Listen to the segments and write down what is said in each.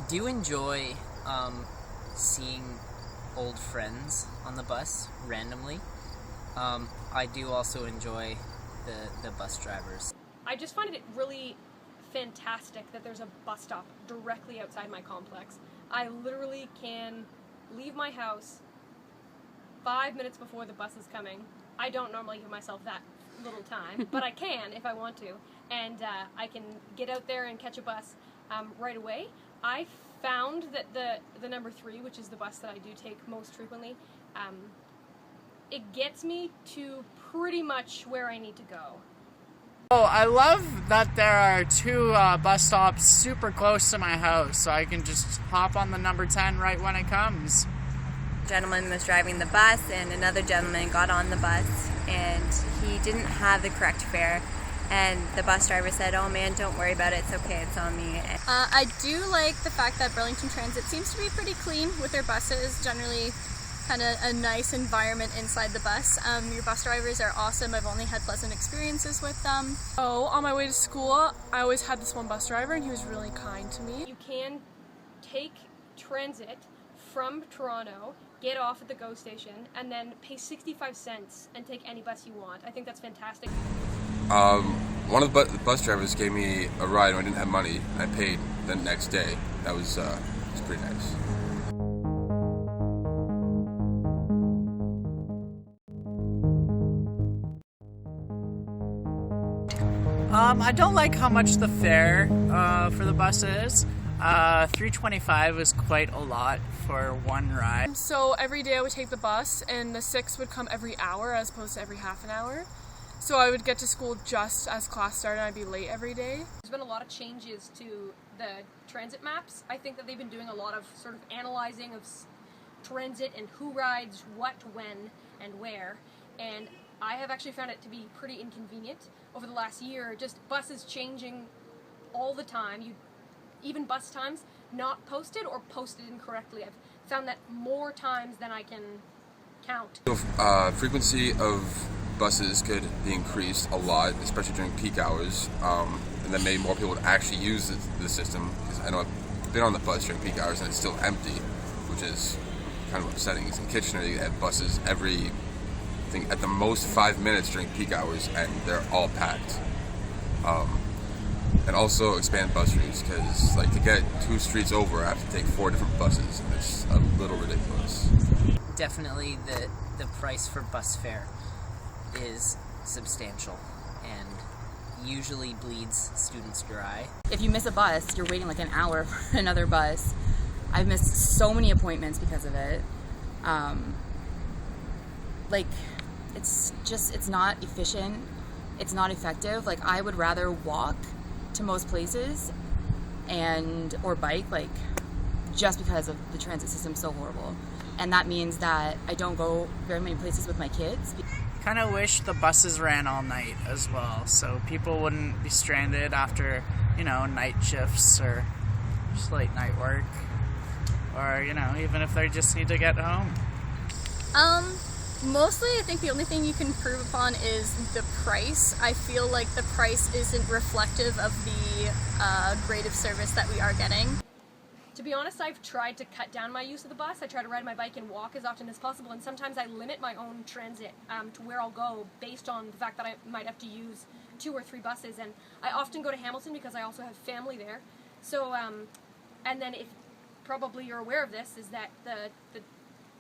do enjoy seeing old friends on the bus randomly. I do also enjoy the bus drivers. I just find it really fantastic that there's a bus stop directly outside my complex. I literally can leave my house 5 minutes before the bus is coming. I don't normally give myself that little time, but I can if I want to, and I can get out there and catch a bus right away. I found that the number 3, which is the bus that I do take most frequently, it gets me to pretty much where I need to go. Oh, I love that there are 2 bus stops super close to my house, so I can just hop on the number 10 right when it comes. A gentleman was driving the bus, and another gentleman got on the bus, and he didn't have the correct fare. And the bus driver said, "Oh man, don't worry about it, it's okay, it's on me." I do like the fact that Burlington Transit seems to be pretty clean with their buses, generally kind of a nice environment inside the bus. Your bus drivers are awesome. I've only had pleasant experiences with them. On my way to school, I always had this one bus driver and he was really kind to me. You can take transit from Toronto, get off at the GO station, and then pay 65 cents and take any bus you want. I think that's fantastic. One of the bus drivers gave me a ride when I didn't have money. I paid the next day. That was pretty nice. I don't like how much the fare for the bus is. $3.25 is quite a lot for one ride. So every day I would take the bus and the 6 would come every hour as opposed to every half an hour. So I would get to school just as class started and I'd be late every day. There's been a lot of changes to the transit maps. I think that they've been doing a lot of sort of analyzing of transit and who rides what, when, and where. And I have actually found it to be pretty inconvenient over the last year. Just buses changing all the time. Even bus times not posted or posted incorrectly. I've found that more times than I can count. Frequency of buses could be increased a lot, especially during peak hours, and then maybe more people would actually use the system. Because I know I've been on the bus during peak hours and it's still empty, which is kind of upsetting. In Kitchener, you have buses every, I think, at the most 5 minutes during peak hours, and they're all packed. And also expand bus routes, because to get 2 streets over, I have to take 4 different buses, and it's a little ridiculous. Definitely the price for bus fare is substantial and usually bleeds students dry. If you miss a bus, you're waiting like an hour for another bus. I've missed so many appointments because of it. It's not efficient. It's not effective. I would rather walk to most places or bike, just because of the transit system so horrible. And that means that I don't go very many places with my kids. Kind of wish the buses ran all night as well, so people wouldn't be stranded after, night shifts or just late night work, or, even if they just need to get home. Mostly I think the only thing you can improve upon is the price. I feel like the price isn't reflective of the grade of service that we are getting. To be honest, I've tried to cut down my use of the bus. I try to ride my bike and walk as often as possible, and sometimes I limit my own transit to where I'll go based on the fact that I might have to use 2 or 3 buses. And I often go to Hamilton because I also have family there. So, and then if probably you're aware of this, is that the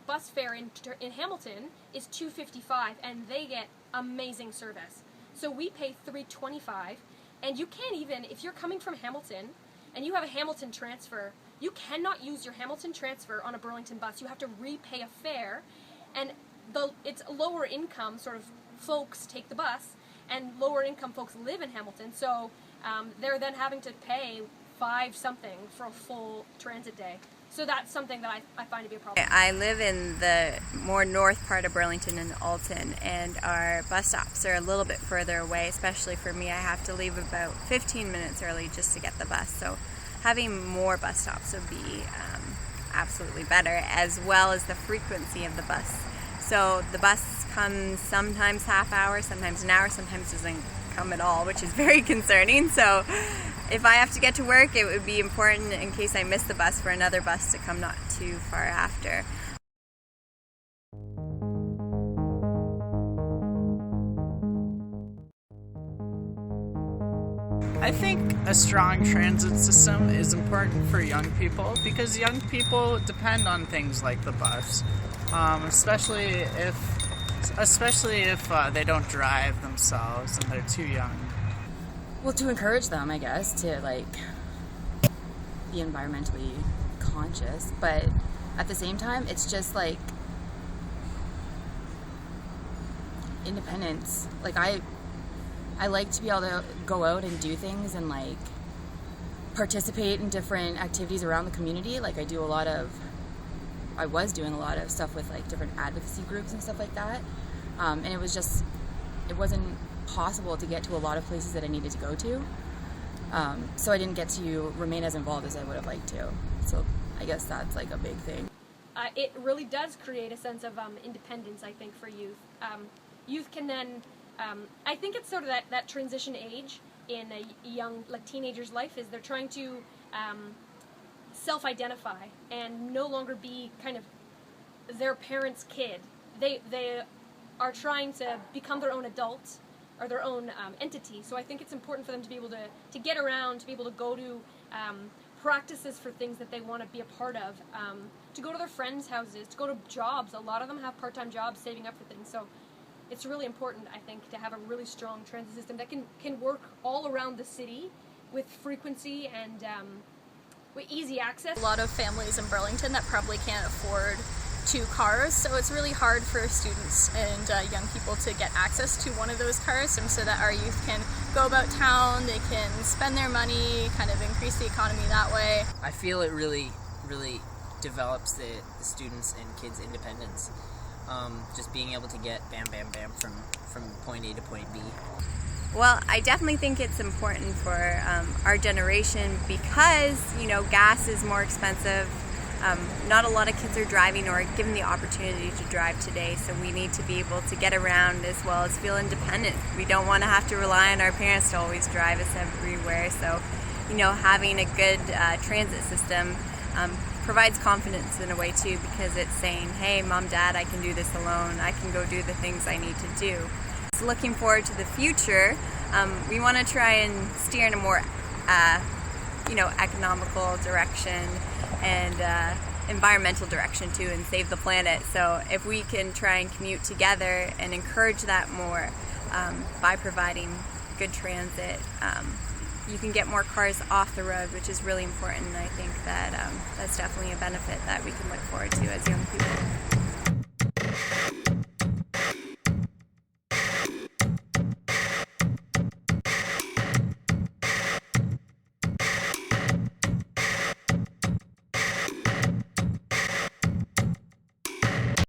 bus fare in Hamilton is $2.55, and they get amazing service. So we pay $3.25, and you can't even, if you're coming from Hamilton and you have a Hamilton transfer, you cannot use your Hamilton transfer on a Burlington bus. You have to repay a fare, and it's lower income sort of folks take the bus, and lower income folks live in Hamilton, so they're then having to pay $5-something for a full transit day. So that's something that I find to be a problem. I live in the more north part of Burlington and Alton, and our bus stops are a little bit further away, especially for me. I have to leave about 15 minutes early just to get the bus. So having more bus stops would be absolutely better, as well as the frequency of the bus. So the bus comes sometimes half hour, sometimes an hour, sometimes doesn't come at all, which is very concerning. So if I have to get to work, it would be important in case I miss the bus for another bus to come not too far after. I think a strong transit system is important for young people because young people depend on things like the bus, especially if they don't drive themselves and they're too young. Well, to encourage them, I guess, to like be environmentally conscious, but at the same time, it's just like independence. Like I like to be able to go out and do things and like participate in different activities around the community. Like I was doing a lot of stuff with like different advocacy groups and stuff like that. And it wasn't possible to get to a lot of places that I needed to go to. So I didn't get to remain as involved as I would have liked to. So I guess that's like a big thing. It really does create a sense of independence, I think, for youth. Youth can then, I think it's sort of that transition age in a young, like teenager's life, is they're trying to self-identify and no longer be kind of their parents' kid. They are trying to become their own adult or their own entity. So I think it's important for them to be able to get around, to be able to go to practices for things that they want to be a part of, to go to their friends' houses, to go to jobs. A lot of them have part-time jobs saving up for things. So it's really important, I think, to have a really strong transit system that can work all around the city with frequency and with easy access. A lot of families in Burlington that probably can't afford 2 cars, so it's really hard for students and young people to get access to one of those cars, and so that our youth can go about town, they can spend their money, kind of increase the economy that way. I feel it really develops the students and kids' independence. Just being able to get bam bam bam from point A to point B. Well, I definitely think it's important for our generation because, gas is more expensive. Not a lot of kids are driving or given the opportunity to drive today, so we need to be able to get around as well as feel independent. We don't want to have to rely on our parents to always drive us everywhere, so having a good transit system provides confidence in a way too, because it's saying, hey, mom, dad, I can do this alone, I can go do the things I need to do. So looking forward to the future, we want to try and steer in a more economical direction and environmental direction too, and save the planet. So if we can try and commute together and encourage that more by providing good transit, you can get more cars off the road, which is really important. I think that that's definitely a benefit that we can look forward to as young people.